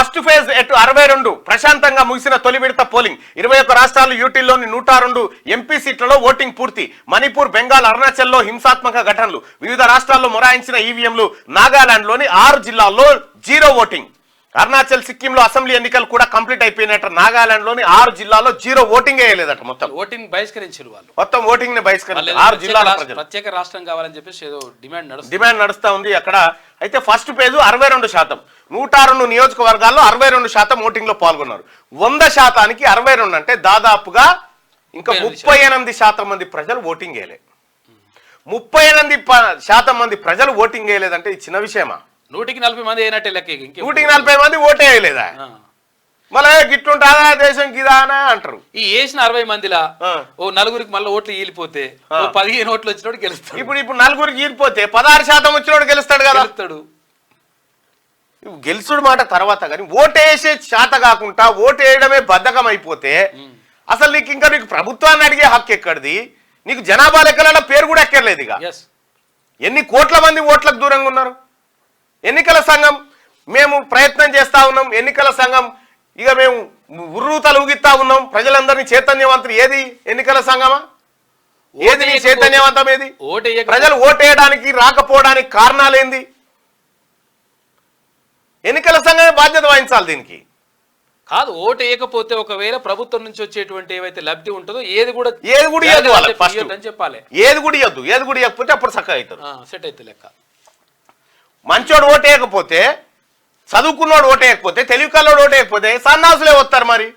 First phase ఎటు 62 ప్రశాంతంగా ముగిసిన తొలి విడత పోలింగ్ 21 రాష్ట్రాలు యూటీల్లోని 102 ఎంపీ సీట్లలో ఓటింగ్ పూర్తి. మణిపూర్, బెంగాల్, అరుణాచల్లో హింసాత్మక ఘటనలు. వివిధ రాష్ట్రాల్లో మొరాయించిన ఈవీఎంలు. నాగాలాండ్లోని 6 జిల్లాల్లో 0 ఓటింగ్. అరుణాచల్, సిక్కింలో అసెంబ్లీ ఎన్నికలు కూడా కంప్లీట్ అయిపోయినట్టు. నాగాలాండ్లోని 6 జిల్లాల్లో 0 ఓటింగ్ వేయలేదట. మొత్తం ఓటింగ్ బహిష్కరించారు వాళ్ళు. మొత్తం ఓటింగ్ ని బహిష్కరించారు 6 జిల్లాల ప్రజలు. ప్రత్యేక రాష్ట్రం కావాలని చెప్పేసి ఏదో డిమాండ్ నడుస్తా ఉంది అక్కడ. అయితే ఫస్ట్ పేజ్ 62%. 102 నియోజకవర్గాల్లో 62% ఓటింగ్ లో పాల్గొన్నారు. 100%కి 62 అంటే దాదాపుగా ఇంకా 38% మంది ప్రజలు ఓటింగ్ వేయలేదు. 38% మంది ప్రజలు ఓటింగ్ వేయలేదంటే ఇది చిన్న విషయమా? 140 మంది అయినట్టే లెక్క. 140 మంది ఓటే వేయలేదా? మళ్ళీ గిట్టుంటాదా దేశం గిదానా అంటారు. ఈ వేసిన 60 మందిలా ఓ 4గురికి మళ్ళీ ఓట్లు ఈలిపోతే 15 ఓట్లు వచ్చినోడు గెలుస్తాడు. ఇప్పుడు 4గురికి ఈలిపోతే 16% వచ్చినోడు గెలుస్తాడు కదా. గెలుచుడు మాట తర్వాత, కానీ ఓటేసే శాత కాకుండా ఓటు వేయడమే బద్ధకం అయిపోతే అసలు నీకు ప్రభుత్వాన్ని అడిగే హక్కు ఎక్కడిది? నీకు జనాభా లెక్కల పేరు కూడా ఎక్కర్లేదు. ఇక ఎన్ని కోట్ల మంది ఓట్లకు దూరంగా ఉన్నారు? ఎన్నికల సంఘం మేము ప్రయత్నం చేస్తా ఉన్నాం. ఎన్నికల సంఘం ఇక మేము ఉర్రూతలు ఊగిస్తా ఉన్నాం. ప్రజలందరినీ చైతన్యవంతం. ఏది ఎన్నికల సంఘమా? ఏది నీ చైతన్యవంతం? ఏది ప్రజలు ఓటేయడానికి రాకపోవడానికి కారణాలేంది? ఎన్నికల సంఘమే బాధ్యత వహించాలి దీనికి. కాదు, ఓటు వేయకపోతే ఒకవేళ ప్రభుత్వం నుంచి వచ్చేటువంటి ఏవైతే లబ్ధి ఉంటుందో ఏది కూడా చెప్పాలి. ఏది కూడా ఇవ్వకపోతే అప్పుడు చక్కగా అవుతారు. సెట్ అయితే లెక్క. మంచోడు ఓటేయకపోతే, చదువుకున్నోడు ఓటేయకపోతే, తెలివి కల్లోడు ఓటేయకపోతే సన్నాసులే వస్తారు మరి.